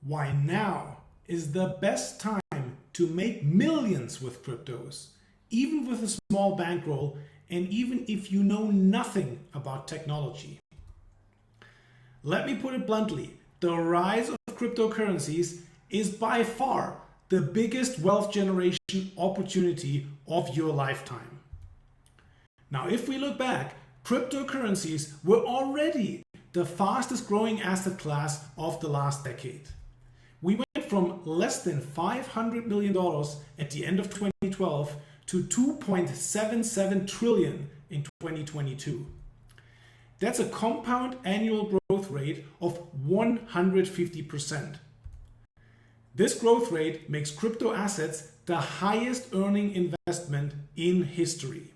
Why now is the best time to make millions with cryptos, even with a small bankroll and even if you know nothing about technology. Let me put it bluntly, the rise of cryptocurrencies is by far the biggest wealth generation opportunity of your lifetime. Now, if we look back, cryptocurrencies were already the fastest growing asset class of the last decade. We went from less than $500 million at the end of 2012 to 2.77 trillion in 2022. That's a compound annual growth rate of 150%. This growth rate makes crypto assets the highest earning investment in history.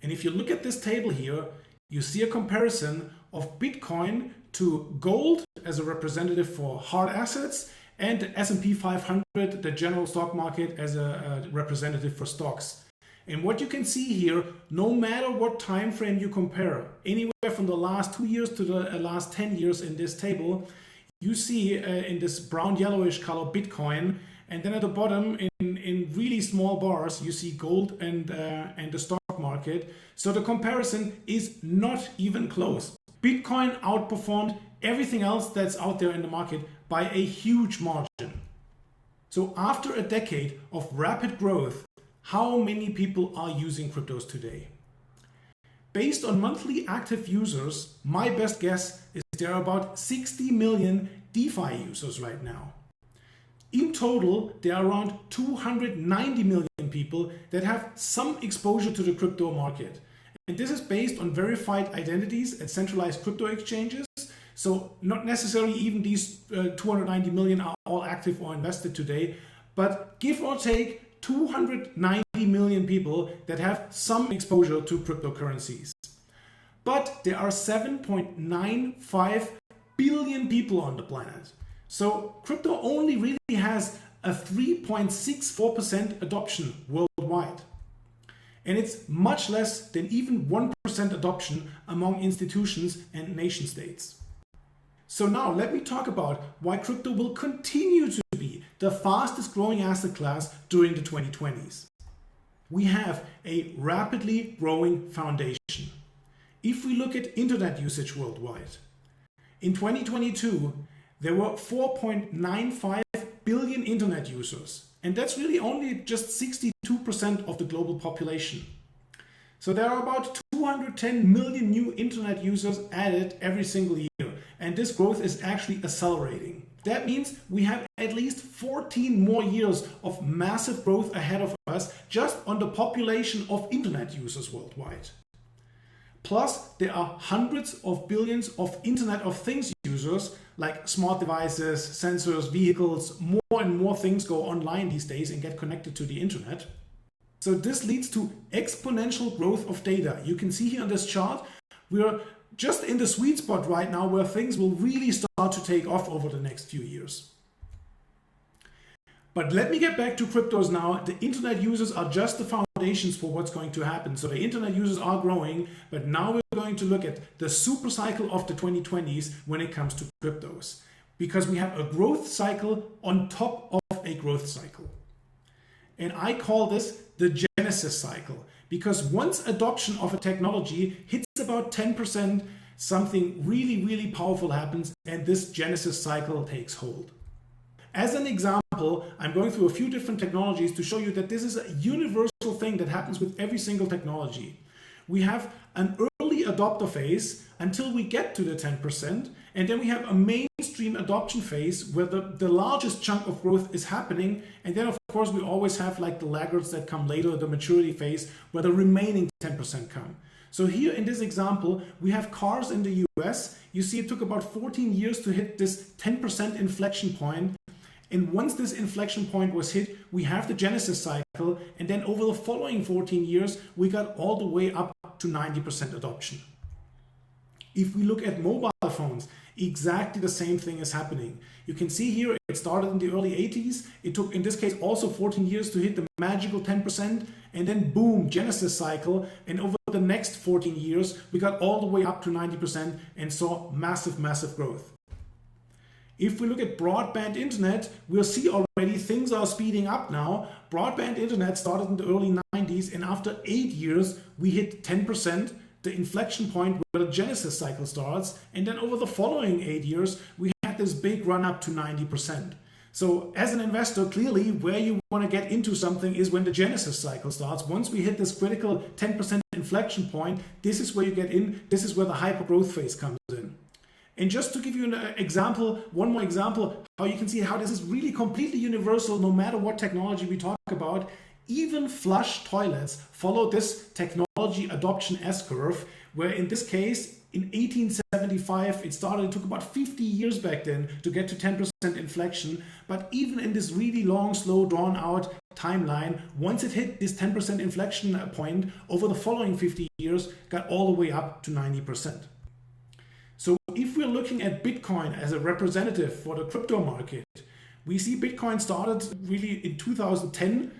And if you look at this table here, you see a comparison of Bitcoin to gold as a representative for hard assets and the S&P 500, the general stock market, as a representative for stocks. And what you can see here, no matter what time frame you compare, anywhere from the last 2 years to the last 10 years in this table, you see in this brown yellowish color Bitcoin, and then at the bottom in really small bars you see gold and the stock market. So the comparison is not even close. Bitcoin outperformed everything else that's out there in the market by a huge margin. So after a decade of rapid growth, how many people are using cryptos today? Based on monthly active users, my best guess is there are about 60 million DeFi users right now. In total, there are around 290 million people that have some exposure to the crypto market. And this is based on verified identities at centralized crypto exchanges. So not necessarily even these 290 million are all active or invested today, but give or take 290 million people that have some exposure to cryptocurrencies. But there are 7.95 billion people on the planet. So crypto only really has a 3.64% adoption worldwide. And it's much less than even 1% adoption among institutions and nation states. So now let me talk about why crypto will continue to be the fastest growing asset class during the 2020s. We have a rapidly growing foundation. If we look at internet usage worldwide, in 2022, there were 4.95 billion internet users, and that's really only just 62% of the global population. So there are about 210 million new internet users added every single year, and this growth is actually accelerating. That means we have at least 14 more years of massive growth ahead of us just on the population of internet users worldwide. Plus, there are hundreds of billions of Internet of Things users, like smart devices, sensors, vehicles. More and more things go online these days and get connected to the internet. So this leads to exponential growth of data. You can see here on this chart, we're just in the sweet spot right now where things will really start to take off over the next few years. But let me get back to cryptos now. The internet users are just the foundations for what's going to happen. So the internet users are growing, but now we're going to look at the super cycle of the 2020s when it comes to cryptos. Because we have a growth cycle on top of a growth cycle. And I call this the Genesis cycle. Because once adoption of a technology hits about 10%, something really, really powerful happens and this Genesis cycle takes hold. As an example, I'm going through a few different technologies to show you that this is a universal thing that happens with every single technology. We have an early adopter phase until we get to the 10%, and then we have a mainstream adoption phase where the largest chunk of growth is happening, and then of course we always have like the laggards that come later, the maturity phase, where the remaining 10% come. So here in this example, we have cars in the US. You see it took about 14 years to hit this 10% inflection point. And once this inflection point was hit, we have the Genesis cycle. And then over the following 14 years, we got all the way up to 90% adoption. If we look at mobile phones, exactly the same thing is happening. You can see here, it started in the early 80s. It took, in this case, also 14 years to hit the magical 10%. And then boom, Genesis cycle. And over the next 14 years, we got all the way up to 90% and saw massive, massive growth. If we look at broadband internet, we'll see already things are speeding up now. Broadband internet started in the early 90s, and after 8 years, we hit 10%, the inflection point where the Genesis cycle starts. And then over the following 8 years, we had this big run up to 90%. So as an investor, clearly where you want to get into something is when the Genesis cycle starts. Once we hit this critical 10% inflection point, this is where you get in. This is where the hyper growth phase comes in. And just to give you an example, one more example, how you can see how this is really completely universal no matter what technology we talk about. Even flush toilets follow this technology adoption S-curve, where in this case, in 1875, it took about 50 years back then to get to 10% inflection. But even in this really long, slow, drawn out timeline, once it hit this 10% inflection point, over the following 50 years, got all the way up to 90%. So if we're looking at Bitcoin as a representative for the crypto market, we see Bitcoin started really in 2010,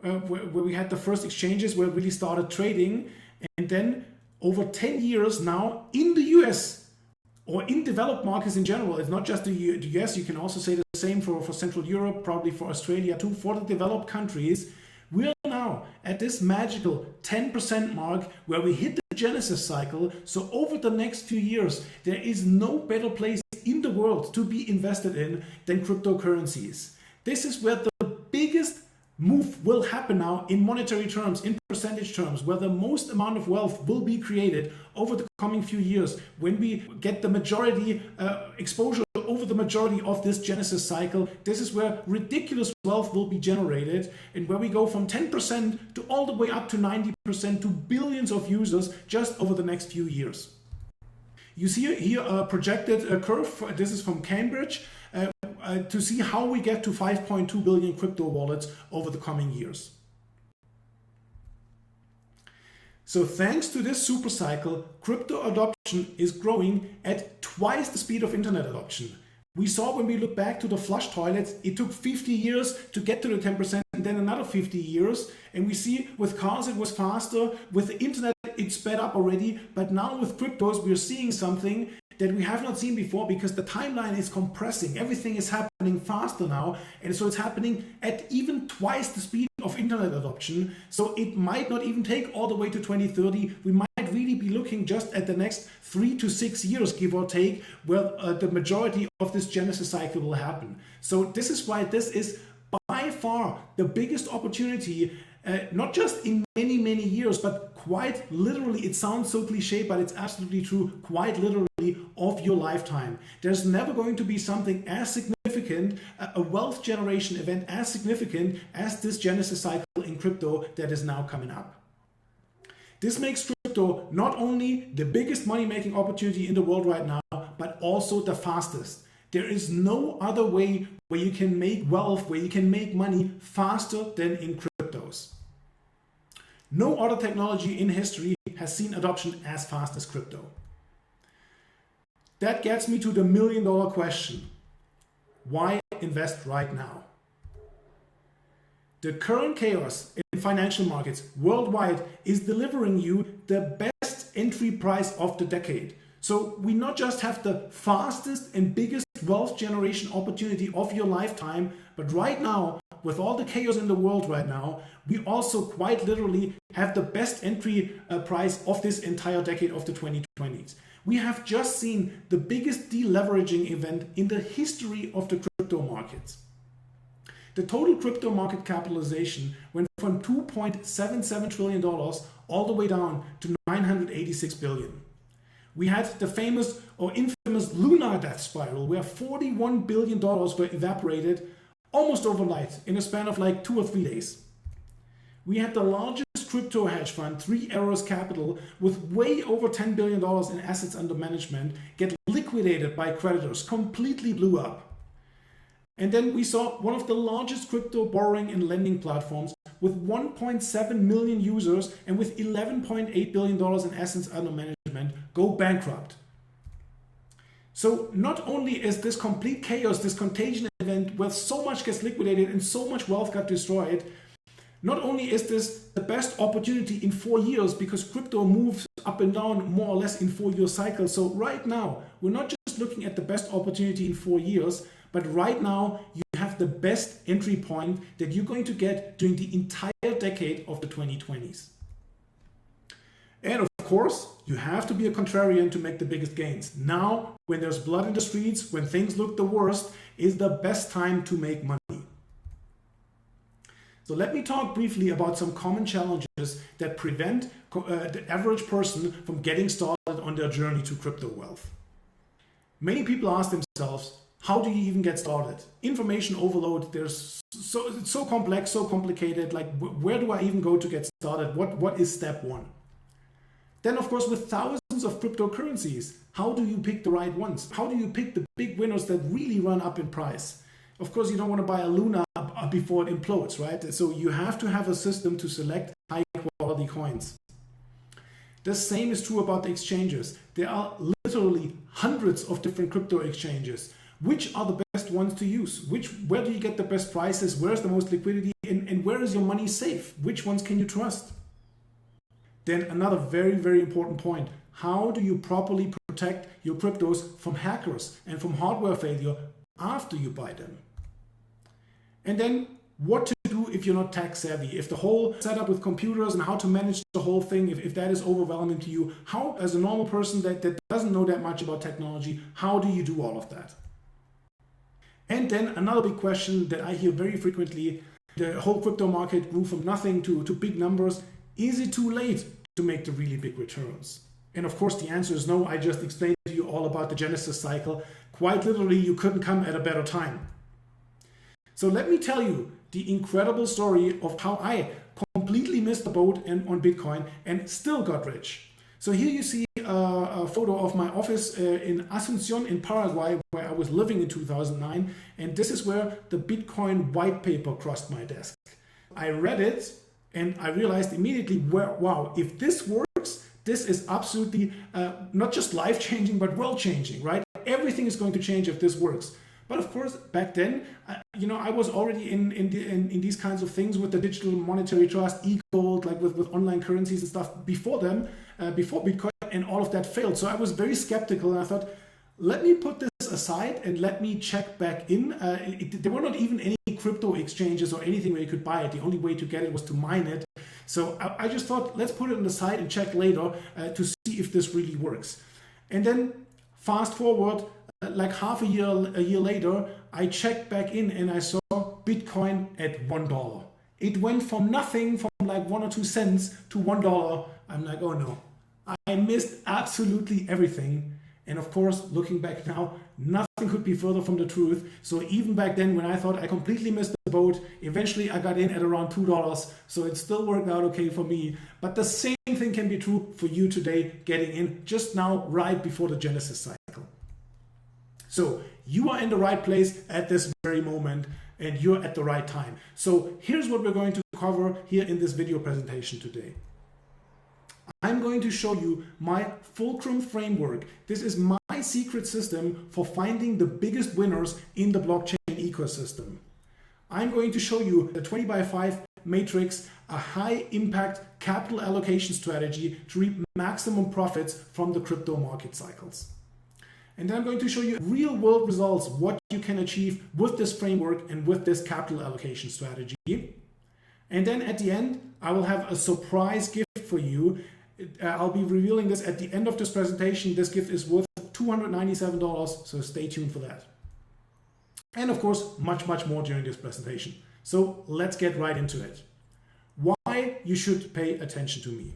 where we had the first exchanges where it really started trading. And then over 10 years now in the US or in developed markets in general, it's not just the US, you can also say the same for Central Europe, probably for Australia too, for the developed countries. We're now at this magical 10% mark where we hit the Genesis cycle. So over the next few years, there is no better place in the world to be invested in than cryptocurrencies. This is where the biggest move will happen now in monetary terms, in percentage terms, where the most amount of wealth will be created over the coming few years when we get the majority exposure over the majority of this Genesis cycle. This is where ridiculous wealth will be generated, and where we go from 10% to all the way up to 90% to billions of users just over the next few years. You see here a projected curve. This is from Cambridge. To see how we get to 5.2 billion crypto wallets over the coming years. So thanks to this super cycle, crypto adoption is growing at twice the speed of internet adoption. We saw when we look back to the flush toilets, it took 50 years to get to the 10% and then another 50 years. And we see with cars it was faster, with the internet it sped up already, but now with cryptos we're seeing something that we have not seen before because the timeline is compressing. Everything is happening faster now, and so it's happening at even twice the speed of internet adoption. So it might not even take all the way to 2030. We might really be looking just at the next 3 to 6 years, give or take, where the majority of this Genesis cycle will happen. So this is why this is by far the biggest opportunity, not just in many years, but quite literally. It sounds so cliche, but it's absolutely true, quite literally of your lifetime. There's never going to be something as significant, a wealth generation event as significant as this Genesis cycle in crypto that is now coming up. This makes crypto not only the biggest money-making opportunity in the world right now, but also the fastest. There is no other way where you can make wealth, where you can make money faster than in cryptos. No other technology in history has seen adoption as fast as crypto. That gets me to the million-dollar question. Why invest right now? The current chaos in financial markets worldwide is delivering you the best entry price of the decade. So we not just have the fastest and biggest wealth generation opportunity of your lifetime, but right now, with all the chaos in the world right now, we also quite literally have the best entry price of this entire decade of the 2020s. We have just seen the biggest deleveraging event in the history of the crypto markets. The total crypto market capitalization went from $2.77 trillion all the way down to $986 billion. We had the famous or infamous lunar death spiral where $41 billion were evaporated almost overnight in a span of like 2 or 3 days. We had the largest crypto hedge fund, Three Arrows Capital, with way over $10 billion in assets under management, get liquidated by creditors, completely blew up. And then we saw one of the largest crypto borrowing and lending platforms with 1.7 million users and with $11.8 billion in assets under management go bankrupt. So not only is this complete chaos, this contagion event where so much gets liquidated and so much wealth got destroyed, not only is this the best opportunity in 4 years because crypto moves up and down more or less in 4-year cycles. So right now, we're not just just looking at the best opportunity in 4 years, but right now you have the best entry point that you're going to get during the entire decade of the 2020s. And of course, you have to be a contrarian to make the biggest gains. Now, when there's blood in the streets, when things look the worst, is the best time to make money. So let me talk briefly about some common challenges that prevent the average person from getting started on their journey to crypto wealth. Many people ask themselves, how do you even get started? Information overload, it's so complex, so complicated, like where do I even go to get started? What is step one? Then of course, with thousands of cryptocurrencies, how do you pick the right ones? How do you pick the big winners that really run up in price? Of course, you don't want to buy a Luna before it implodes, right? So you have to have a system to select high quality coins. The same is true about the exchanges. There are literally hundreds of different crypto exchanges. Which are the best ones to use? Where do you get the best prices? Where's the most liquidity? And where is your money safe? Which ones can you trust? Then another very, very important point. How do you properly protect your cryptos from hackers and from hardware failure after you buy them? And then what to do if you're not tech savvy, if the whole setup with computers and how to manage the whole thing, if that is overwhelming to you, how as a normal person that doesn't know that much about technology, how do you do all of that? And then another big question that I hear very frequently, the whole crypto market grew from nothing to big numbers. Is it too late to make the really big returns? And of course the answer is no. I just explained to you all about the Genesis cycle. Quite literally, you couldn't come at a better time. So let me tell you the incredible story of how I completely missed the boat on Bitcoin and still got rich. So here you see a photo of my office in Asunción in Paraguay, where I was living in 2009. And this is where the Bitcoin white paper crossed my desk. I read it and I realized immediately, wow, if this works, this is absolutely not just life-changing, but world-changing, right? Everything is going to change if this works. But of course, back then, I was already in these kinds of things with the digital monetary trust, e-gold, like with online currencies and stuff before them, before Bitcoin, and all of that failed. So I was very skeptical, and I thought, let me put this aside and let me check back in. There were not even any crypto exchanges or anything where you could buy it. The only way to get it was to mine it. So I just thought, let's put it on the side and check later to see if this really works. And then fast forward, like half a year later, I checked back in and I saw Bitcoin at $1. It went from nothing, from like 1 or 2 cents to $1. I'm like, oh no, I missed absolutely everything. And of course, looking back now, nothing could be further from the truth. So even back then, when I thought I completely missed the boat, eventually I got in at around $2. So it still worked out okay for me. But the same thing can be true for you today, getting in just now, right before the Genesis cycle. So you are in the right place at this very moment and you're at the right time. So here's what we're going to cover here in this video presentation today. I'm going to show you my fulcrum framework. This is my secret system for finding the biggest winners in the blockchain ecosystem. I'm going to show you the 20x5 matrix, a high impact capital allocation strategy to reap maximum profits from the crypto market cycles. And then I'm going to show you real world results, what you can achieve with this framework and with this capital allocation strategy. And then at the end, I will have a surprise gift for you. I'll be revealing this at the end of this presentation. This gift is worth $297, so stay tuned for that. And of course, much more during this presentation. So let's get right into it. Why you should pay attention to me.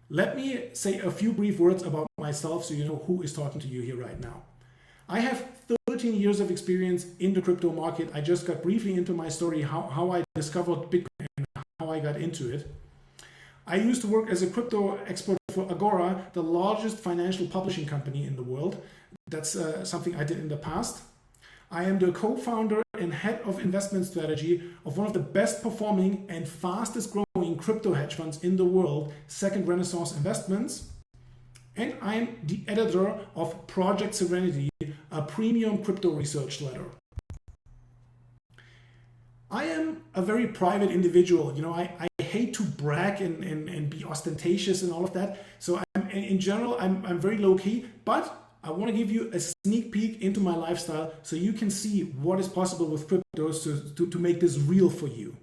Let me say a few brief words about myself so you know who is talking to you here right now. I have 13 years of experience in the crypto market. I just got briefly into my story, how I discovered Bitcoin and how I got into it. I used to work as a crypto expert for Agora, the largest financial publishing company in the world. That's something I did in the past. I am the co-founder and head of investment strategy of one of the best performing and fastest growing crypto hedge funds in the world, Second Renaissance Investments. And I'm the editor of Project Serenity, a premium crypto research letter. I am a very private individual. I hate to brag and be ostentatious and all of that. So in general, I'm very low key, but I want to give you a sneak peek into my lifestyle so you can see what is possible with cryptos to make this real for you.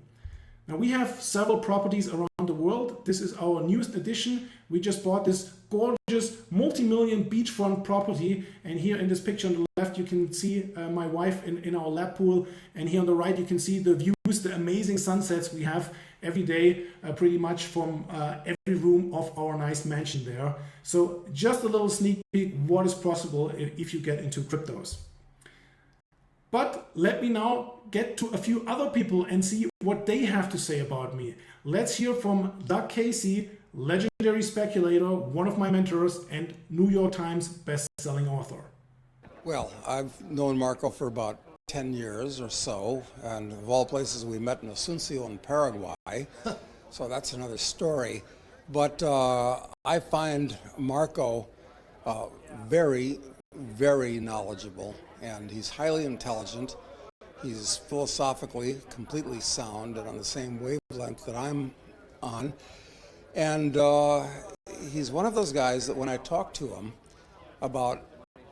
Now we have several properties around the world. This is our newest addition. We just bought this gorgeous multi-million beachfront property, and here in this picture on the left you can see my wife in our lap pool, and here on the right you can see the views, the amazing sunsets we have every day, pretty much from every room of our nice mansion there. So just a little sneak peek what is possible if you get into cryptos. But let me now get to a few other people and see what they have to say about me. Let's hear from Doug Casey, legendary speculator, one of my mentors, and New York Times best-selling author. Well, I've known Marco for about 10 years or so, and of all places we met in Asunción in Paraguay, so that's another story. But I find Marco very, very knowledgeable, and he's highly intelligent. He's philosophically completely sound and on the same wavelength that I'm on. And he's one of those guys that when I talk to him about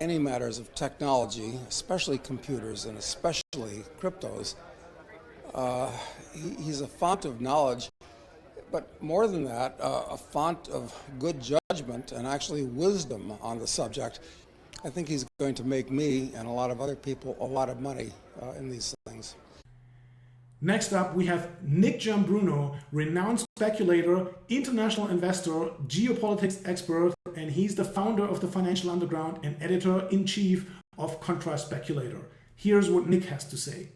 any matters of technology, especially computers and especially cryptos, he's a font of knowledge, but more than that, a font of good judgment and actually wisdom on the subject. I think he's going to make me and a lot of other people a lot of money in these things. Next up, we have Nick Giambruno, renowned speculator, international investor, geopolitics expert, and he's the founder of the Financial Underground and editor-in-chief of Contra Speculator. Here's what Nick has to say.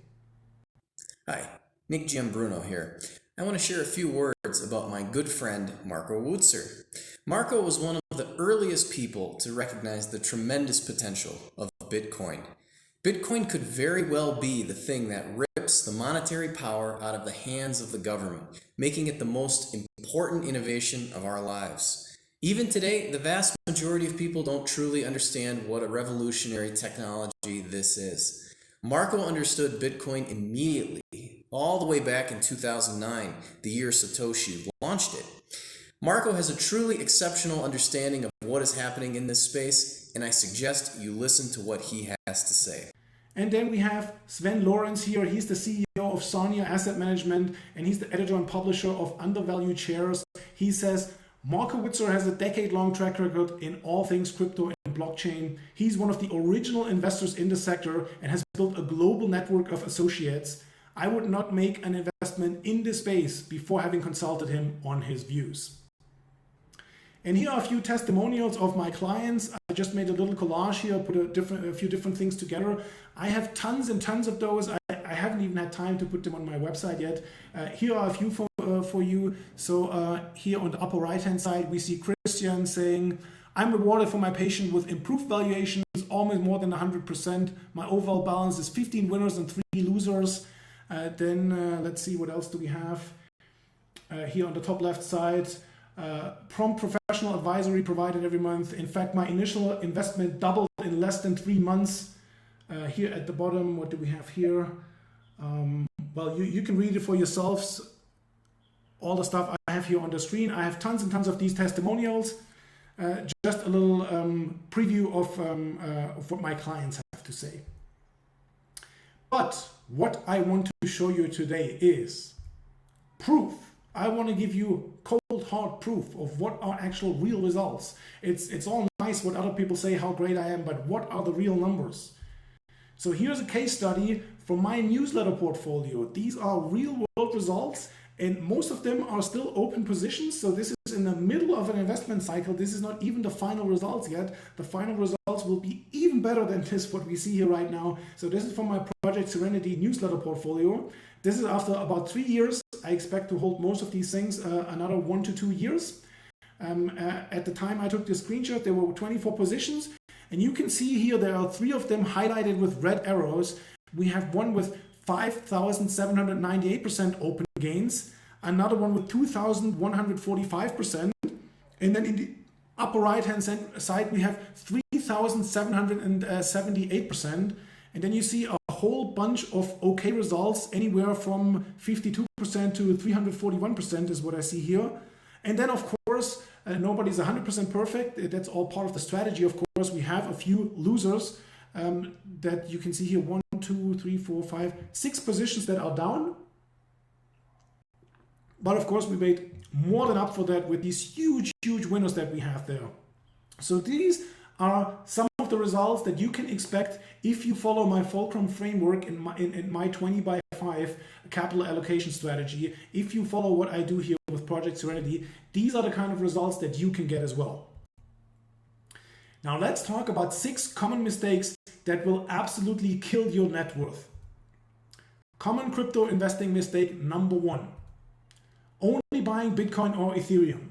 Hi, Nick Giambruno here. I want to share a few words about my good friend Marco Wutzer. Marco was one of the earliest people to recognize the tremendous potential of Bitcoin. Bitcoin could very well be the thing that rips the monetary power out of the hands of the government, making it the most important innovation of our lives. Even today, the vast majority of people don't truly understand what a revolutionary technology this is. Marco understood Bitcoin immediately, all the way back in 2009, the year Satoshi launched it. Marco has a truly exceptional understanding of what is happening in this space, and I suggest you listen to what he has to say. And then we have Sven Lawrence here. He's the CEO of Sonia Asset Management, and he's the editor and publisher of Undervalued Shares. He says, Marco Wutzer has a decade-long track record in all things crypto and blockchain. He's one of the original investors in the sector and has built a global network of associates. I would not make an investment in this space before having consulted him on his views. And here are a few testimonials of my clients. I just made a little collage here, put a few different things together. I have tons and tons of those. I haven't even had time to put them on my website yet. Here are a few for you. So here on the upper right-hand side, we see Christian saying, I'm rewarded for my patience with improved valuations, almost more than 100%. My overall balance is 15 winners and 3 losers. Then let's see, what else do we have? Here on the top left side, prompt professional advisory provided every month. In fact, my initial investment doubled in less than 3 months. Here at the bottom, what do we have here? Well, you can read it for yourselves. All the stuff I have here on the screen. I have tons and tons of these testimonials. Just a little preview of what my clients have to say. But what I want to show you today is proof. I want to give you cold hard proof of what are actual real results. It's all nice what other people say how great I am, but what are the real numbers? So here's a case study from my newsletter portfolio. These are real world results, and most of them are still open positions. So this is in the middle of an investment cycle. This is not even the final results yet. The final results will be even better than this, what we see here right now. So this is from my Project Serenity newsletter portfolio. This is after about 3 years. I expect to hold most of these things another 1 to 2 years. At the time I took the screenshot, there were 24 positions. And you can see here there are 3 of them highlighted with red arrows. We have one with 5,798% open gains, another one with 2,145%, and then in the upper right hand side we have 3,778%, and then you see a whole bunch of okay results, anywhere from 52% to 341% is what I see here. And then of course nobody's 100% perfect. That's all part of the strategy, of course. we have a few losers that you can see here. 1, 2, 3, 4, 5, 6 positions that are down. But of course, we made more than up for that with these huge winners that we have there. So these are some of the results that you can expect if you follow my fulcrum framework in my 20 by 5 capital allocation strategy. If you follow what I do here with Project Serenity, these are the kind of results that you can get as well. Now let's talk about 6 common mistakes that will absolutely kill your net worth. Common crypto investing mistake number 1. Only buying Bitcoin or Ethereum.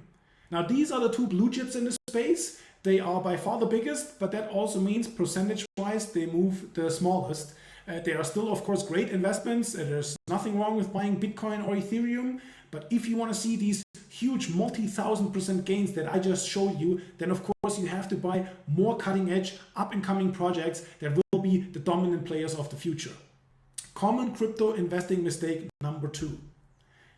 Now these are the 2 blue chips in the space. They are by far the biggest, but that also means percentage-wise they move the smallest. They are still, of course, great investments. There's nothing wrong with buying Bitcoin or Ethereum. But if you want to see these huge multi-1000% gains that I just showed you, then of course you have to buy more cutting-edge, up-and-coming projects that will be the dominant players of the future. Common crypto investing mistake number 2.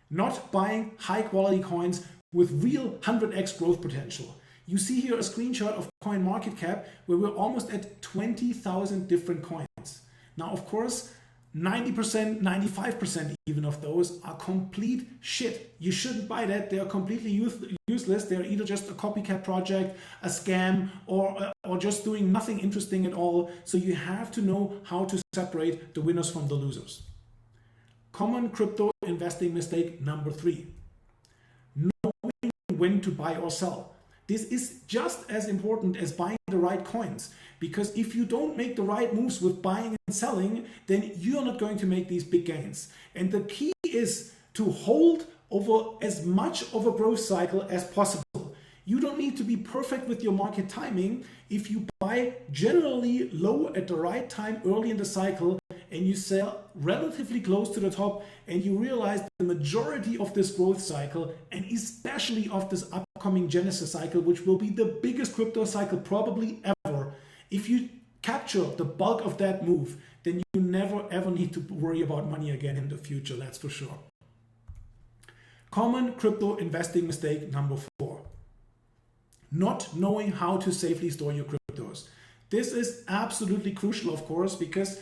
Not buying high-quality coins with real 100x growth potential. You see here a screenshot of CoinMarketCap where we're almost at 20,000 different coins. Now, of course, 90%, 95% even of those are complete shit. You shouldn't buy that. They are completely useless. They're either just a copycat project, a scam, or just doing nothing interesting at all. So you have to know how to separate the winners from the losers. Common crypto investing mistake number 3. Knowing when to buy or sell. This is just as important as buying the right coins, because if you don't make the right moves with buying and selling, then you're not going to make these big gains. And the key is to hold over as much of a growth cycle as possible. You don't need to be perfect with your market timing. If you buy generally low at the right time early in the cycle and you sell relatively close to the top, and you realize the majority of this growth cycle, and especially of this upcoming Genesis cycle, which will be the biggest crypto cycle probably ever, if you capture the bulk of that move, then you never ever need to worry about money again in the future, that's for sure. Common crypto investing mistake number 4. Not knowing how to safely store your cryptos. This is absolutely crucial, of course, because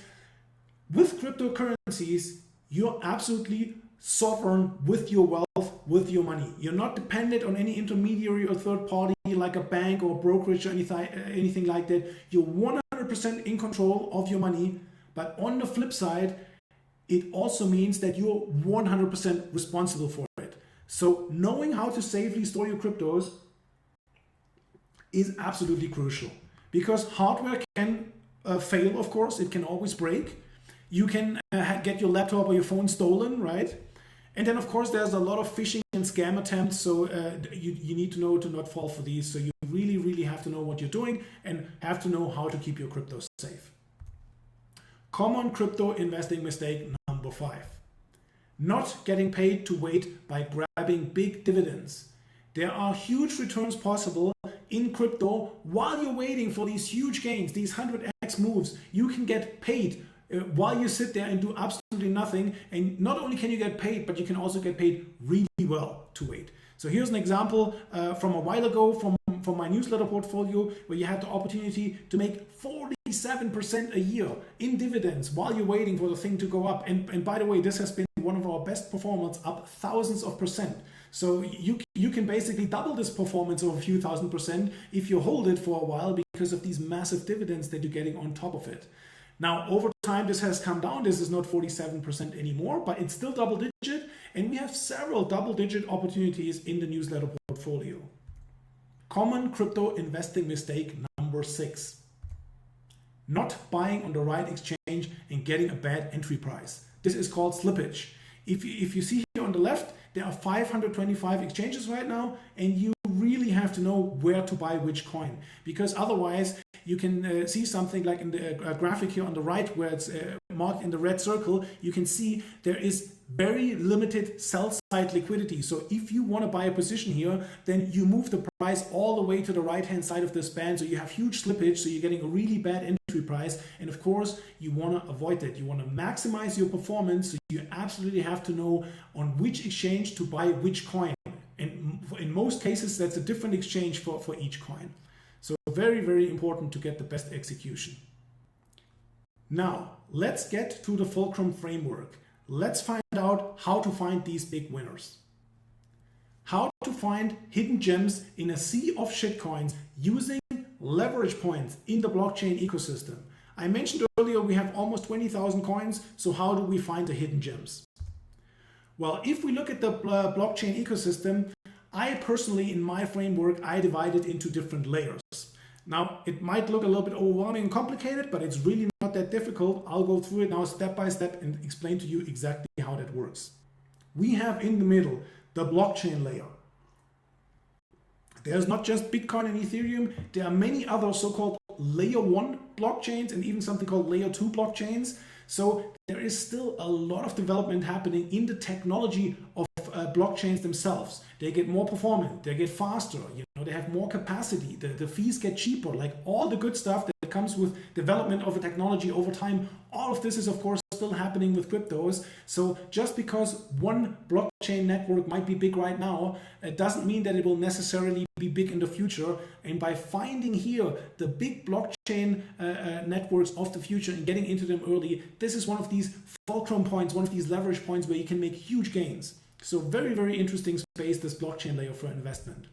with cryptocurrencies, you're absolutely sovereign with your wealth, with your money. You're not dependent on any intermediary or third party like a bank or brokerage or anything like that. You're 100% in control of your money. But on the flip side, it also means that you're 100% responsible for it. So knowing how to safely store your cryptos is absolutely crucial, because hardware can fail, of course. It can always break. You can get your laptop or your phone stolen, right? And then, of course, there's a lot of phishing and scam attempts. So you need to know to not fall for these. So you really have to know what you're doing and have to know how to keep your cryptos safe. Common crypto investing mistake number 5. Not getting paid to wait by grabbing big dividends. There are huge returns possible in crypto while you're waiting for these huge gains, these 100x moves. You can get paid while you sit there and do absolutely nothing. And not only can you get paid, but you can also get paid really well to wait. So here's an example from a while ago from my newsletter portfolio, where you had the opportunity to make 47% a year in dividends while you're waiting for the thing to go up. And by the way, this has been one of our best performance, up thousands of percent. So you can basically double this performance of a few thousand% if you hold it for a while, because of these massive dividends that you're getting on top of it. Now, over time, this has come down. This is not 47% anymore, but it's still double digit. And we have several double digit opportunities in the newsletter portfolio. Common crypto investing mistake number 6. Not buying on the right exchange and getting a bad entry price. This is called slippage. If you see here on the left, there are 525 exchanges right now, and you really have to know where to buy which coin, because otherwise you can see something like in the graphic here on the right, where it's marked in the red circle. You can see there is very limited sell side liquidity. So if you want to buy a position here, then you move the price all the way to the right hand side of this band, so you have huge slippage, so you're getting a really bad entry price. And of course, you want to avoid that. You want to maximize your performance, so you absolutely have to know on which exchange to buy which coin. And in most cases, that's a different exchange for each coin. So very, very important to get the best execution. Now, let's get to the fulcrum framework. Let's find out how to find these big winners. How to find hidden gems in a sea of shitcoins using leverage points in the blockchain ecosystem. I mentioned earlier we have almost 20,000 coins, so how do we find the hidden gems? Well, if we look at the blockchain ecosystem, I personally, in my framework, I divide it into different layers. Now, it might look a little bit overwhelming and complicated, but it's really not that difficult. I'll go through it now step by step and explain to you exactly how that works. We have in the middle the blockchain layer. There's not just Bitcoin and Ethereum, there are many other so-called layer 1 blockchains and even something called layer 2 blockchains. So there is still a lot of development happening in the technology of blockchains themselves. They get more performant, they get faster, they have more capacity, the fees get cheaper, like all the good stuff that comes with development of a technology over time. All of this is of course still happening with cryptos. So just because one blockchain network might be big right now, it doesn't mean that it will necessarily be big in the future. And by finding here the big blockchain networks of the future and getting into them early, this is one of these fulcrum points, one of these leverage points where you can make huge gains. So very, very interesting space, this blockchain layer for investment.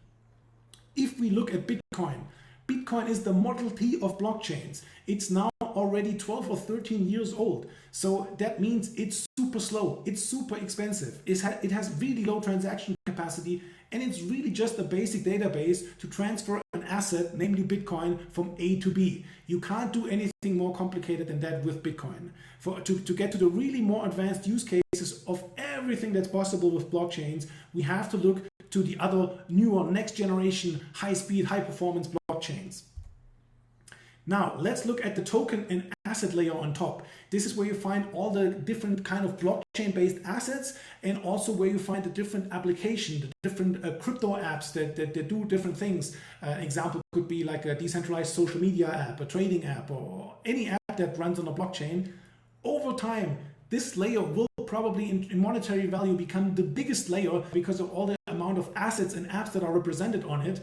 If we look at Bitcoin, Bitcoin is the Model T of blockchains. It's now already 12 or 13 years old. So that means it's super slow, it's super expensive, it has really low transaction capacity, and it's really just a basic database to transfer an asset, namely Bitcoin, from A to B. You can't do anything more complicated than that with Bitcoin. To get to the really more advanced use cases of everything that's possible with blockchains, we have to look to the other newer, next generation, high speed, high performance blockchains. Now, let's look at the token and asset layer on top. This is where you find all the different kind of blockchain-based assets, and also where you find the different application, the different crypto apps that do different things. Example could be like a decentralized social media app, a trading app, or any app that runs on a blockchain. Over time, this layer will probably in monetary value become the biggest layer because of all the amount of assets and apps that are represented on it.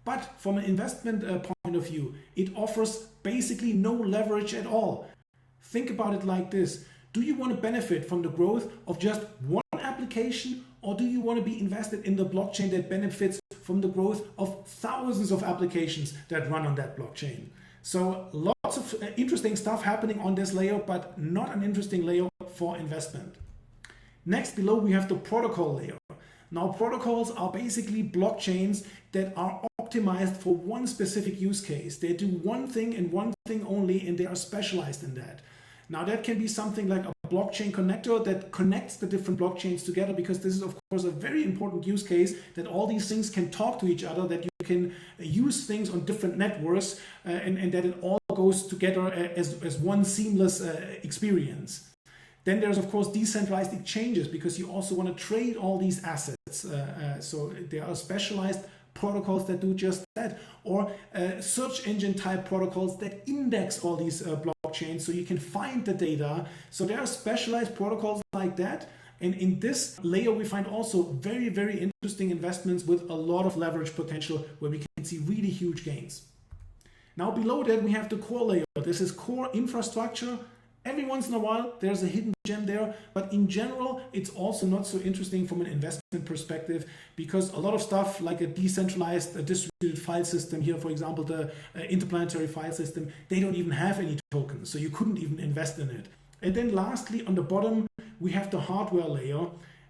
But from an investment point of view, it offers basically no leverage at all. Think about it like this. Do you want to benefit from the growth of just one application, or do you want to be invested in the blockchain that benefits from the growth of thousands of applications that run on that blockchain? So lots of interesting stuff happening on this layer, but not an interesting layer for investment. Next, below we have the protocol layer. Now, protocols are basically blockchains that are optimized for one specific use case. They do one thing and one thing only, and they are specialized in that. Now, that can be something like a blockchain connector that connects the different blockchains together, because this is, of course, a very important use case, that all these things can talk to each other, that you can use things on different networks, and that it all goes together as one seamless experience. Then there's, of course, decentralized exchanges, because you also want to trade all these assets. So there are specialized protocols that do just that, or search engine type protocols that index all these blockchains so you can find the data. So there are specialized protocols like that. And in this layer, we find also very, very interesting investments with a lot of leverage potential where we can see really huge gains. Now below that, we have the core layer. This is core infrastructure. Every once in a while, there's a hidden gem there, but in general, it's also not so interesting from an investment perspective, because a lot of stuff like a decentralized distributed file system here, for example, the interplanetary file system, they don't even have any tokens, so you couldn't even invest in it. And then lastly, on the bottom, we have the hardware layer.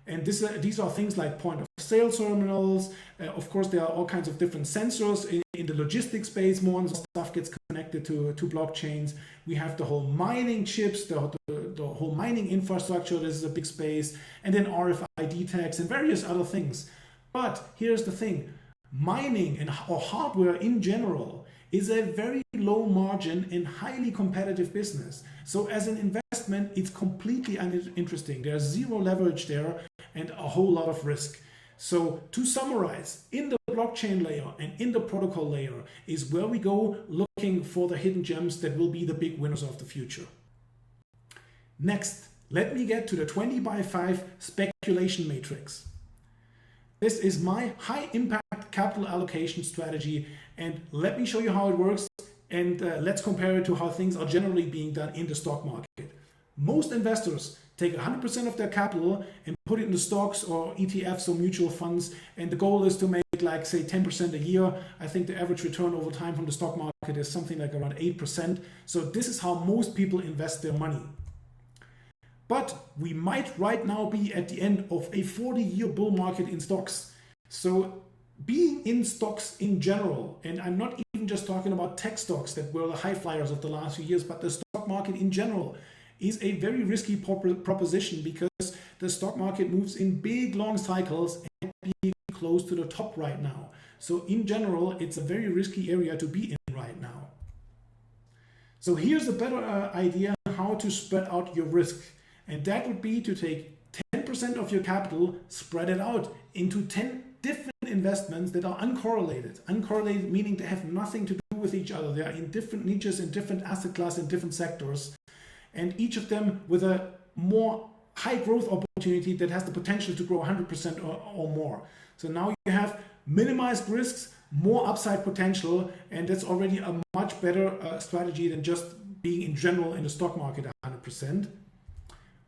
And these are things like point of sale terminals. Of course, there are all kinds of different sensors in the logistics space. More and stuff gets connected to blockchains. We have the whole mining chips, the whole mining infrastructure. This is a big space. And then RFID tags and various other things. But here's the thing. Mining or hardware in general is a very low margin and highly competitive business. So as an investment, it's completely uninteresting. There's zero leverage there and a whole lot of risk. So to summarize, in the blockchain layer and in the protocol layer is where we go looking for the hidden gems that will be the big winners of the future. Next, let me get to the 20 by 5 speculation matrix. This is my high impact capital allocation strategy, and let me show you how it works, and let's compare it to how things are generally being done in the stock market. Most investors take 100% of their capital and put it into stocks or ETFs or mutual funds, and the goal is to make, like, say, 10% a year. I think the average return over time from the stock market is something like around 8%. So this is how most people invest their money. But we might right now be at the end of a 40-year bull market in stocks. So being in stocks in general, and I'm not even just talking about tech stocks that were the high flyers of the last few years, but the stock market in general is a very risky proposition, because the stock market moves in big long cycles and being close to the top right now. So in general, it's a very risky area to be in right now. So here's a better idea how to spread out your risk. And that would be to take 10% of your capital, spread it out into 10 different investments that are uncorrelated. Uncorrelated meaning they have nothing to do with each other. They are in different niches, in different asset classes, in different sectors. And each of them with a more high growth opportunity that has the potential to grow 100% or more. So now you have minimized risks, more upside potential, and that's already a much better strategy than just being in general in the stock market 100%.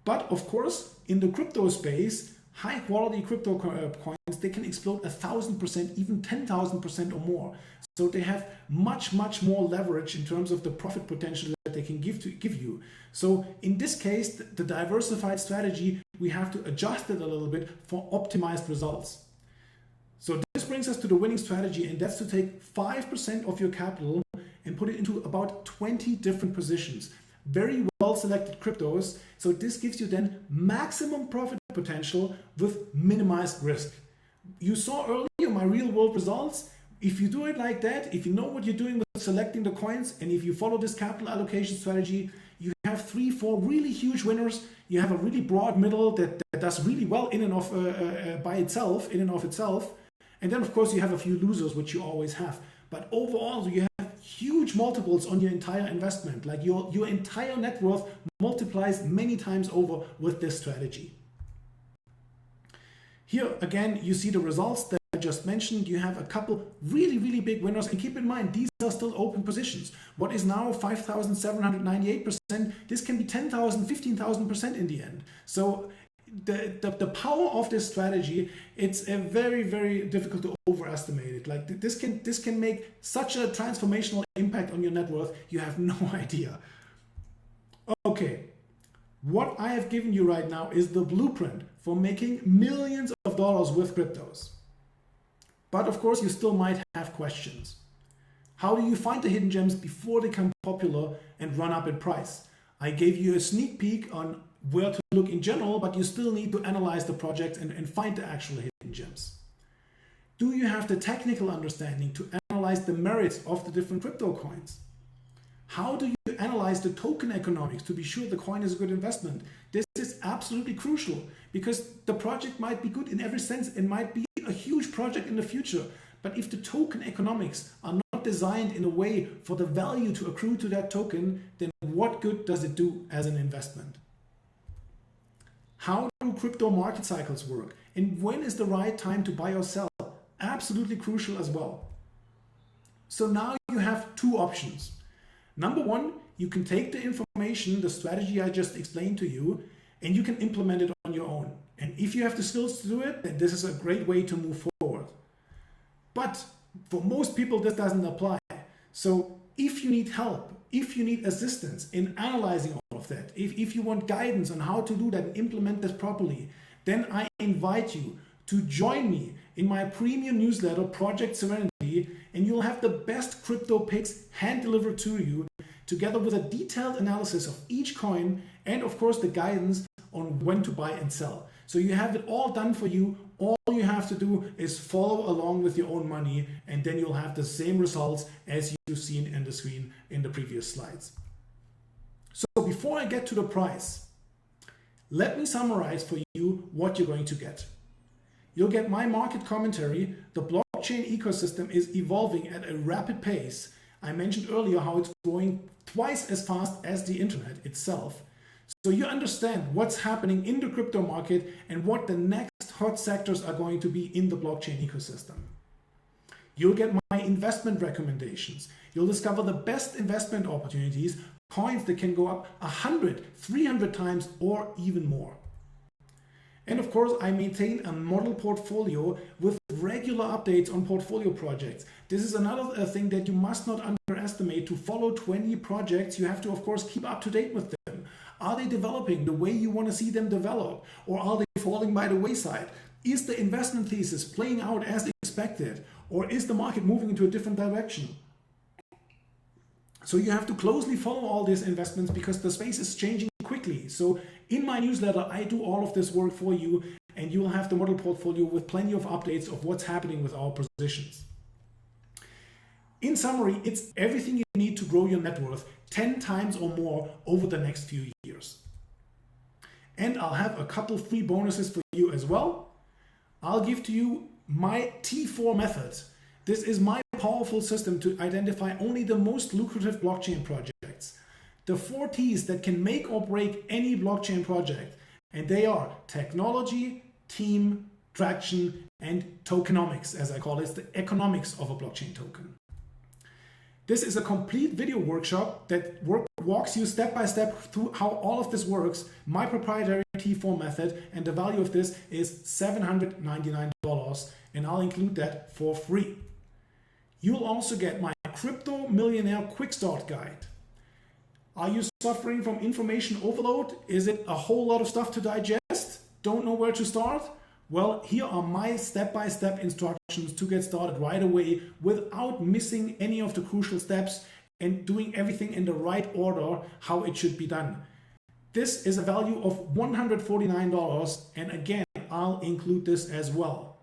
But of course, in the crypto space, high quality crypto coins, they can explode 1,000%, even 10,000% or more. So they have much more leverage in terms of the profit potential that they can give you. So in this case, the diversified strategy, we have to adjust it a little bit for optimized results. So this brings us to the winning strategy, and that's to take 5% of your capital and put it into about 20 different positions. Very well selected cryptos. So this gives you then maximum profit potential with minimized risk. You saw earlier my real world results. If you do it like that, if you know what you're doing with selecting the coins, and if you follow this capital allocation strategy, you have 3-4 really huge winners. You have a really broad middle that does really well in and of by itself, in and of itself. And then of course you have a few losers, which you always have. But overall, you have huge multiples on your entire investment. Like your entire net worth multiplies many times over with this strategy. Here again, you see the results that I just mentioned. You have a couple really big winners, and keep in mind, these are still open positions. What is now 5,798%, this can be 10,000, 15,000% in the end. So the power of this strategy, it's a very difficult to overestimate it. Like this can make such a transformational impact on your net worth, you have no idea. Okay, what I have given you right now is the blueprint for making millions of dollars with cryptos. But of course, you still might have questions. How do you find the hidden gems before they become popular and run up in price? I gave you a sneak peek on where to look in general, but you still need to analyze the project and find the actual hidden gems. Do you have the technical understanding to analyze the merits of the different crypto coins? How do you analyze the token economics to be sure the coin is a good investment? This is absolutely crucial, because the project might be good in every sense and might be a huge project in the future. But if the token economics are not designed in a way for the value to accrue to that token, then what good does it do as an investment? How do crypto market cycles work? And when is the right time to buy or sell? Absolutely crucial as well. So now you have two options. Number one, you can take the information, the strategy I just explained to you, and you can implement it on your own. And if you have the skills to do it, then this is a great way to move forward. But for most people, this doesn't apply. So if you need help, if you need assistance in analyzing all of that, if you want guidance on how to do that and implement this properly, then I invite you to join me in my premium newsletter, Project Serenity, and you'll have the best crypto picks hand delivered to you, together with a detailed analysis of each coin and of course the guidance on when to buy and sell. So you have it all done for you. All you have to do is follow along with your own money, and then you'll have the same results as you've seen in the screen in the previous slides. So before I get to the price, let me summarize for you what you're going to get. You'll get my market commentary. The blockchain ecosystem is evolving at a rapid pace. I mentioned earlier how it's growing twice as fast as the internet itself. So you understand what's happening in the crypto market and what the next hot sectors are going to be in the blockchain ecosystem. You'll get my investment recommendations. You'll discover the best investment opportunities, coins that can go up 100, 300 times or even more. And of course, I maintain a model portfolio with regular updates on portfolio projects. This is another thing that you must not underestimate. To follow 20 projects, you have to, of course, keep up to date with them. Are they developing the way you want to see them develop? Or are they falling by the wayside? Is the investment thesis playing out as expected? Or is the market moving into a different direction? So you have to closely follow all these investments because the space is changing quickly. So in my newsletter, I do all of this work for you, and you will have the model portfolio with plenty of updates of what's happening with our positions. In summary, it's everything you need to grow your net worth 10 times or more over the next few years. And I'll have a couple free bonuses for you as well. I'll give to you my T4 method. This is my powerful system to identify only the most lucrative blockchain projects. The 4 T's that can make or break any blockchain project. And they are technology, team, traction, and tokenomics, as I call it, the economics of a blockchain token. This is a complete video workshop that walks you step by step through how all of this works, my proprietary T4 method, and the value of this is $799, and I'll include that for free. You'll also get my Crypto Millionaire Quick Start Guide. Are you suffering from information overload? Is it a whole lot of stuff to digest? Don't know where to start? Well, here are my step-by-step instructions to get started right away without missing any of the crucial steps and doing everything in the right order, how it should be done. This is a value of $149, and again, I'll include this as well.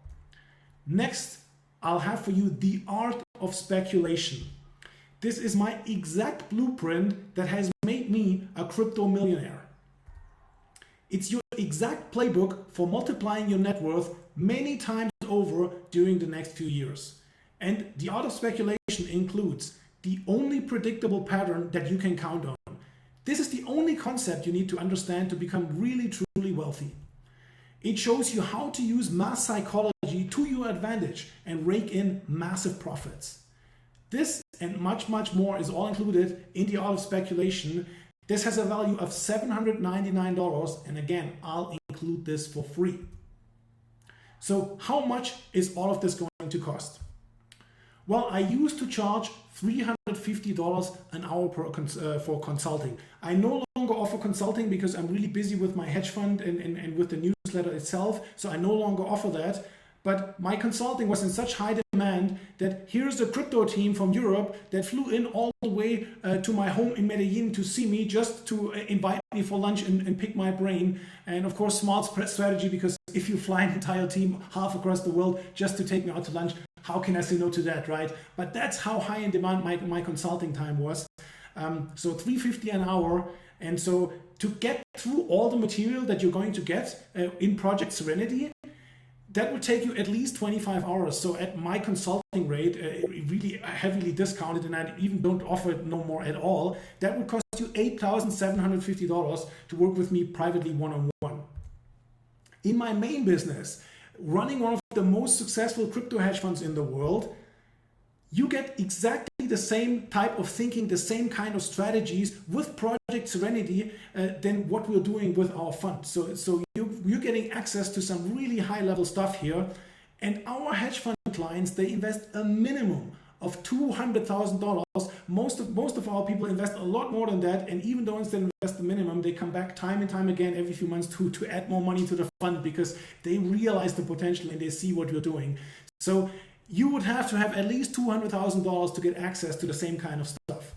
Next, I'll have for you the art of speculation. This is my exact blueprint that has made me a crypto millionaire. It's your exact playbook for multiplying your net worth many times over during the next few years. And the art of speculation includes the only predictable pattern that you can count on. This is the only concept you need to understand to become really, truly wealthy. It shows you how to use mass psychology to your advantage and rake in massive profits. This and much, much more is all included in the art of speculation. This has a value of $799, and again, I'll include this for free. So how much is all of this going to cost? Well, I used to charge $350 an hour for consulting. I no longer offer consulting because I'm really busy with my hedge fund and with the newsletter itself, so I no longer offer that. But my consulting was in such high demand that here's a crypto team from Europe that flew in all the way to my home in Medellin to see me, just to invite me for lunch and pick my brain. And of course, smart strategy, because if you fly an entire team half across the world just to take me out to lunch, how can I say no to that, right? But that's how high in demand my consulting time was. So $350 an hour. And so to get through all the material that you're going to get in Project Serenity, that would take you at least 25 hours. So at my consulting rate, really heavily discounted, and I even don't offer it no more at all, that would cost you $8,750 to work with me privately one-on-one. In my main business, running one of the most successful crypto hedge funds in the world, you get exactly the same type of thinking, the same kind of strategies with Project Serenity than what we're doing with our fund. So you're getting access to some really high level stuff here. And our hedge fund clients, they invest a minimum of $200,000. Most of our people invest a lot more than that. And even though instead invest the minimum, they come back time and time again every few months to add more money to the fund because they realize the potential and they see what we're doing. So you would have to have at least $200,000 to get access to the same kind of stuff.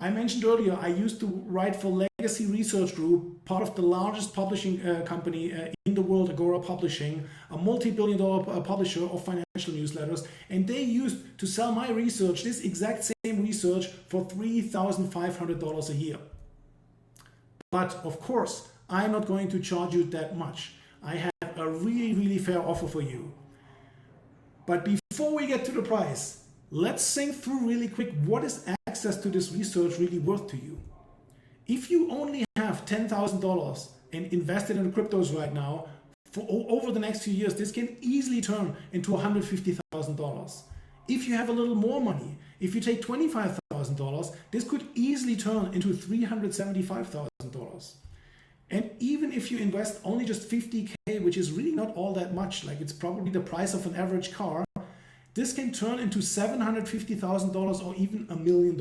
I mentioned earlier, I used to write for Legacy Research Group, part of the largest publishing company in the world, Agora Publishing, a multi-billion-dollar publisher of financial newsletters, and they used to sell my research, this exact same research, for $3,500 a year. But of course, I'm not going to charge you that much. I have a really, really fair offer for you. But before we get to the price, let's think through really quick, what is access to this research really worth to you? If you only have $10,000 and invested in cryptos right now, over the next few years, this can easily turn into $150,000. If you have a little more money, if you take $25,000, this could easily turn into $375,000. And even if you invest only just $50K, which is really not all that much, like it's probably the price of an average car, this can turn into $750,000 or even $1 million.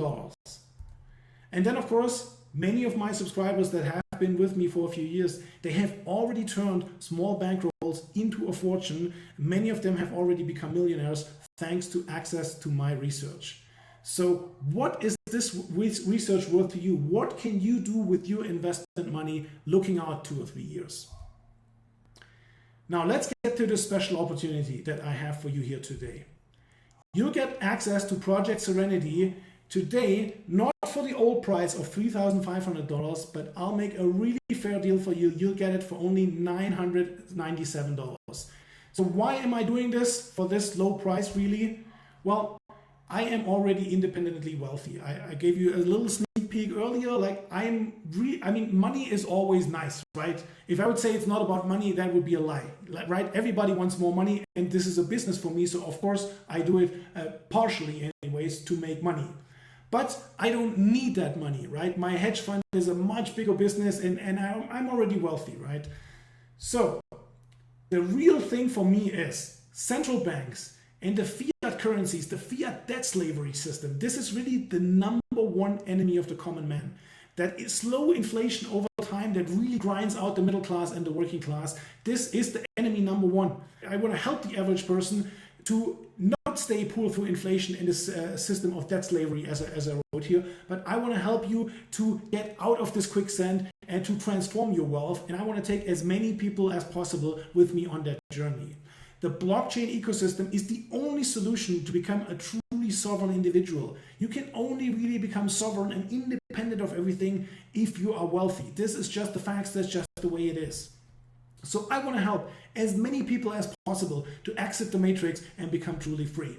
And then of course, many of my subscribers that have been with me for a few years, they have already turned small bankrolls into a fortune. Many of them have already become millionaires thanks to access to my research. So what is this research worth to you? What can you do with your investment money looking out 2 or 3 years? Now let's get to the special opportunity that I have for you here today. You'll get access to Project Serenity today, not for the old price of $3,500, but I'll make a really fair deal for you. You'll get it for only $997. So why am I doing this for this low price really? Well, I am already independently wealthy. I gave you a little sneak peek earlier. Like I mean, money is always nice, right? If I would say it's not about money, that would be a lie, right? Everybody wants more money, and this is a business for me. So of course I do it partially anyways to make money. But I don't need that money, right? My hedge fund is a much bigger business and I'm already wealthy, right? So the real thing for me is central banks and the fiat currencies, the fiat debt slavery system. This is really the number one enemy of the common man. That is slow inflation over time that really grinds out the middle class and the working class. This is the enemy number one. I want to help the average person to not stay poor through inflation in this system of debt slavery, as I wrote here, but I want to help you to get out of this quicksand and to transform your wealth. And I want to take as many people as possible with me on that journey. The blockchain ecosystem is the only solution to become a truly sovereign individual. You can only really become sovereign and independent of everything if you are wealthy. This is just the facts, that's just the way it is. So I want to help as many people as possible to exit the matrix and become truly free.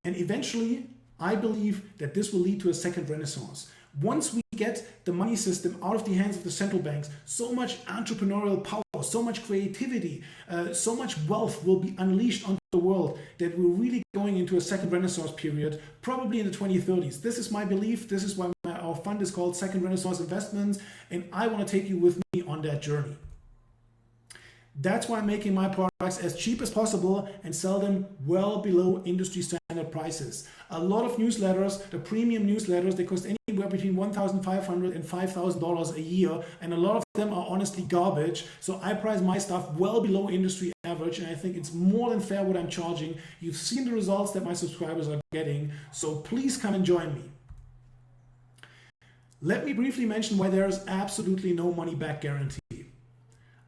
And eventually, I believe that this will lead to a second renaissance. Once we get the money system out of the hands of the central banks, so much entrepreneurial power, so much creativity, so much wealth will be unleashed onto the world that we're really going into a second renaissance period, probably in the 2030s. This is my belief. This is why our fund is called Second Renaissance Investments, and I want to take you with me on that journey. That's why I'm making my products as cheap as possible and sell them well below industry standard prices. A lot of newsletters, the premium newsletters, they cost anywhere between $1,500 and $5,000 a year, and a lot of them are honestly garbage. So I price my stuff well below industry average, and I think it's more than fair what I'm charging. You've seen the results that my subscribers are getting, so please come and join me. Let me briefly mention why there is absolutely no money back guarantee.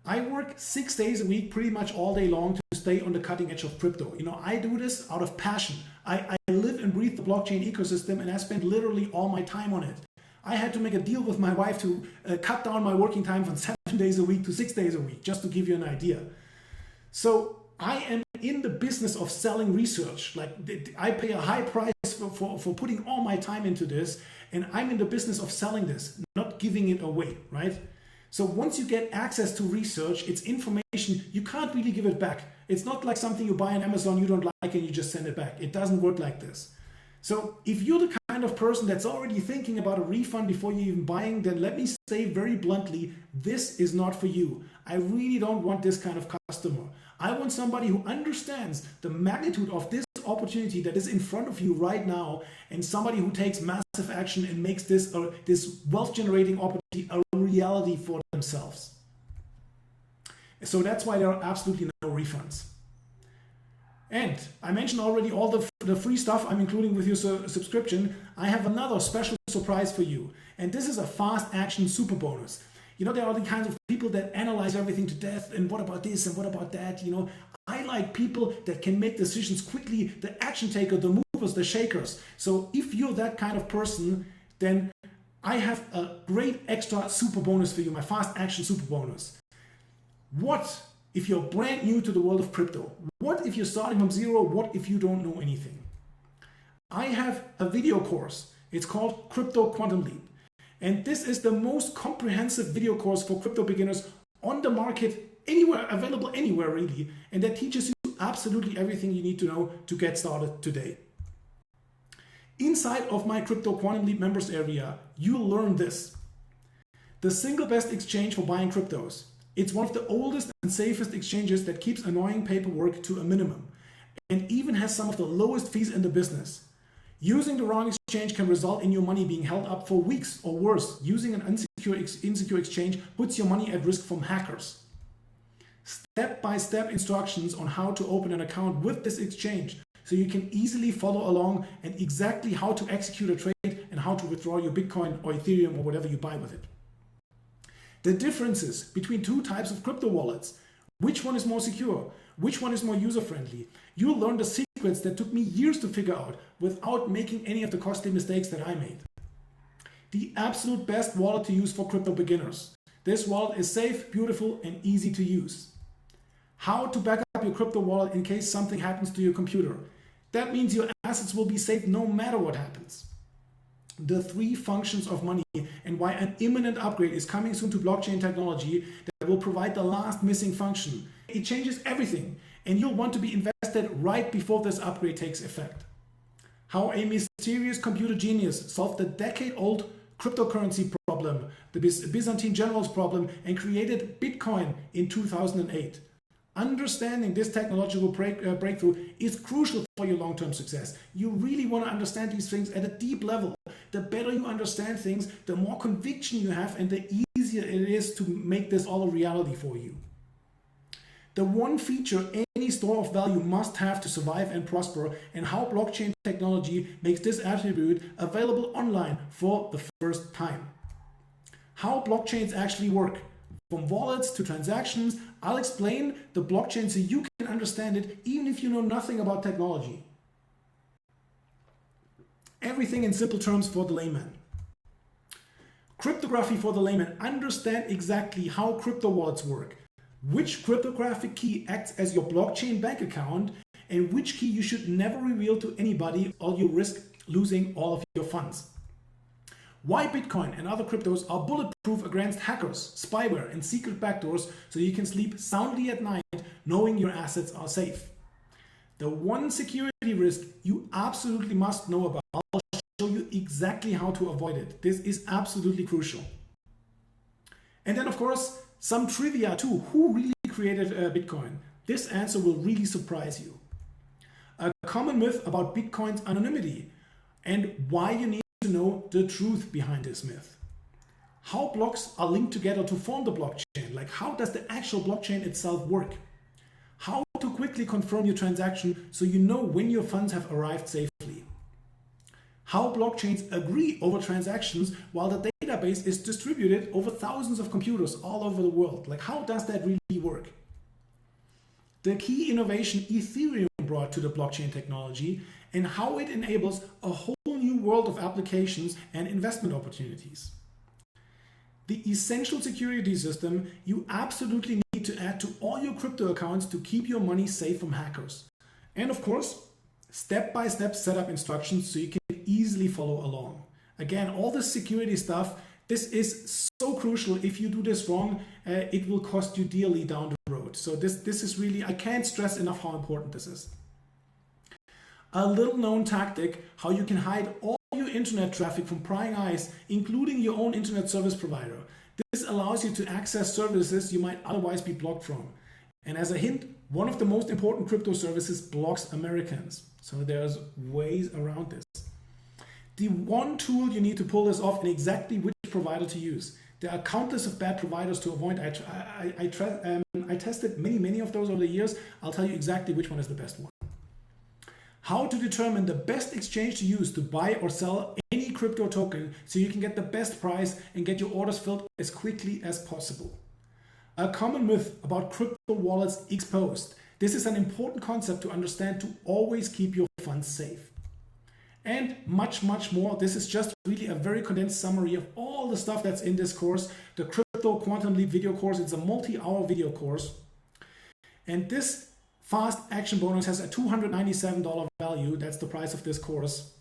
I work 6 days a week, pretty much all day long, to stay on the cutting edge of crypto. You know, I do this out of passion. I live and breathe the blockchain ecosystem, and I spend literally all my time on it. I had to make a deal with my wife to cut down my working time from 7 days a week to 6 days a week, just to give you an idea. So I am in the business of selling research. Like I pay a high price for putting all my time into this, and I'm in the business of selling this, not giving it away, right? So once you get access to research, it's information, you can't really give it back. It's not like something you buy on Amazon, you don't like and you just send it back. It doesn't work like this. So if you're the kind of person that's already thinking about a refund before you're even buying, then let me say very bluntly, this is not for you. I really don't want this kind of customer. I want somebody who understands the magnitude of this opportunity that is in front of you right now, and somebody who takes massive action and makes this wealth generating opportunity a reality for themselves. So that's why there are absolutely no refunds. And I mentioned already all the free stuff I'm including with your subscription. I have another special surprise for you, and this is a fast action super bonus. You know, there are the kinds of people that analyze everything to death, and what about this and what about that, you know. I like people that can make decisions quickly, the action taker, the movers, the shakers. So if you're that kind of person, then I have a great extra super bonus for you, my fast action super bonus. What if you're brand new to the world of crypto? What if you're starting from zero? What if you don't know anything? I have a video course. It's called Crypto Quantum Leap. And this is the most comprehensive video course for crypto beginners on the the market anywhere, available anywhere really, and that teaches you absolutely everything you need to know to get started today. Inside of my Crypto Quantum Leap members area, you'll learn this. The single best exchange for buying cryptos. It's one of the oldest and safest exchanges that keeps annoying paperwork to a minimum and even has some of the lowest fees in the business. Using the wrong exchange can result in your money being held up for weeks, or worse, using an insecure exchange puts your money at risk from hackers. Step-by-step instructions on how to open an account with this exchange so you can easily follow along, and exactly how to execute a trade and how to withdraw your Bitcoin or Ethereum or whatever you buy with it. The differences between two types of crypto wallets, which one is more secure, which one is more user-friendly. You'll learn the secrets that took me years to figure out without making any of the costly mistakes that I made. The absolute best wallet to use for crypto beginners. This wallet is safe, beautiful, and easy to use. How to back up your crypto wallet in case something happens to your computer. That means your assets will be safe no matter what happens. The 3 functions of money, and why an imminent upgrade is coming soon to blockchain technology that will provide the last missing function. It changes everything, and you'll want to be invested right before this upgrade takes effect. How a mysterious computer genius solved the decade-old cryptocurrency problem, the Byzantine generals problem, and created Bitcoin in 2008. Understanding this technological breakthrough is crucial for your long-term success. You really want to understand these things at a deep level. The better you understand things, the more conviction you have, and the easier it is to make this all a reality for you. The one feature any store of value must have to survive and prosper, and how blockchain technology makes this attribute available online for the first time. How blockchains actually work. From wallets to transactions, I'll explain the blockchain so you can understand it even if you know nothing about technology. Everything in simple terms for the layman. Cryptography for the layman. Understand exactly how crypto wallets work, which cryptographic key acts as your blockchain bank account, and which key you should never reveal to anybody or you risk losing all of your funds. Why Bitcoin and other cryptos are bulletproof against hackers, spyware, and secret backdoors so you can sleep soundly at night knowing your assets are safe. The one security risk you absolutely must know about. I'll show you exactly how to avoid it. This is absolutely crucial. And then, of course, some trivia too. Who really created Bitcoin? This answer will really surprise you. A common myth about Bitcoin's anonymity and why you need to know the truth behind this myth. How blocks are linked together to form the blockchain. Like, how does the actual blockchain itself work? How to quickly confirm your transaction so you know when your funds have arrived safely. How blockchains agree over transactions while the database is distributed over thousands of computers all over the world. Like, how does that really work? The key innovation Ethereum brought to the blockchain technology, and how it enables a whole new world of applications and investment opportunities. The essential security system you absolutely need to add to all your crypto accounts to keep your money safe from hackers. And of course, step-by-step setup instructions so you can easily follow along. Again, all this security stuff, this is so crucial. If you do this wrong, it will cost you dearly down the road. So this is really, I can't stress enough how important this is. A little known tactic, how you can hide all your internet traffic from prying eyes, including your own internet service provider. This allows you to access services you might otherwise be blocked from. And as a hint, one of the most important crypto services blocks Americans. So there's ways around this. The one tool you need to pull this off and exactly which provider to use. There are countless of bad providers to avoid. I tested many of those over the years. I'll tell you exactly which one is the best one. How to determine the best exchange to use to buy or sell any crypto token so you can get the best price and get your orders filled as quickly as possible. A common myth about crypto wallets exposed. This is an important concept to understand to always keep your funds safe. And much more. This is just really a very condensed summary of all the stuff that's in this course. The Crypto Quantum Leap video course, it's a multi-hour video course. And this fast action bonus has a $297 value. That's the price of this course.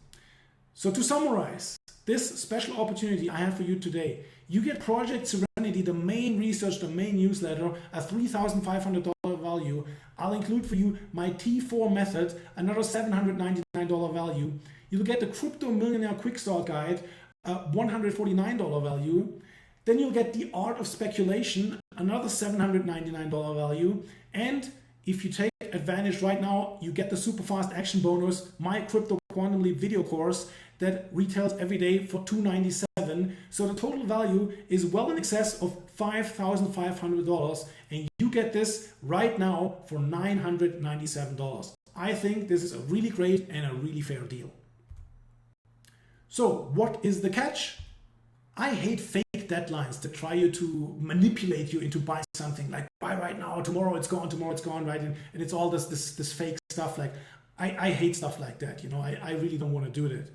So to summarize, this special opportunity I have for you today, you get Project Serenity, the main research, the main newsletter, a $3,500 value. I'll include for you my T4 method, another $799 value. You'll get the Crypto Millionaire Quick Start Guide, a $149 value. Then you'll get The Art of Speculation, another $799 value. And if you take advantage right now, you get the super fast action bonus, my Crypto Quantum Leap video course that retails every day for $297. So the total value is well in excess of $5,500, and you get this right now for $997. I think this is a really great and a really fair deal. So what is the catch? I hate fake deadlines that try you to manipulate you into buying something, like buy right now, tomorrow it's gone, right? And it's all this fake stuff. Like I hate stuff like that, you know. I really don't want to do that.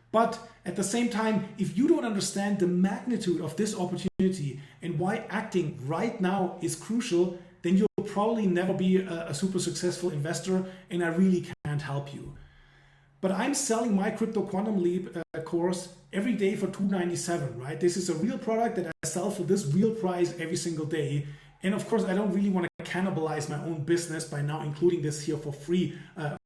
But at the same time, if you don't understand the magnitude of this opportunity and why acting right now is crucial, then you'll probably never be a super successful investor, and I really can't help you. But I'm selling my Crypto Quantum Leap course every day for $297, right? This is a real product that I sell for this real price every single day. And of course, I don't really want to cannibalize my own business by now including this here for free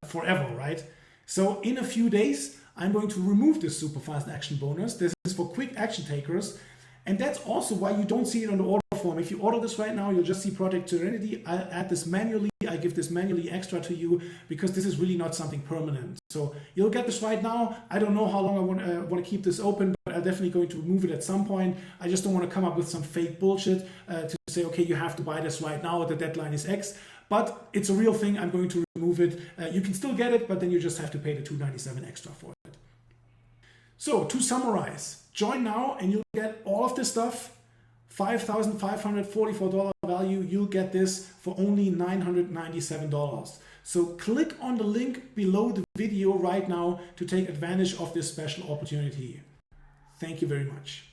forever, right? So in a few days, I'm going to remove this super fast action bonus. This is for quick action takers. And that's also why you don't see it on the order form. If you order this right now, you'll just see Project Serenity. I'll add this manually. I give this manually extra to you because this is really not something permanent. So you'll get this right now. I don't know how long I want to keep this open, but I'm definitely going to remove it at some point. I just don't want to come up with some fake bullshit to say, okay, you have to buy this right now. The deadline is X. But it's a real thing. I'm going to remove it. You can still get it, but then you just have to pay the $297 extra for it. So to summarize, join now and you'll get all of this stuff. $5,544 value, you'll get this for only $997. So click on the link below the video right now to take advantage of this special opportunity. Thank you very much.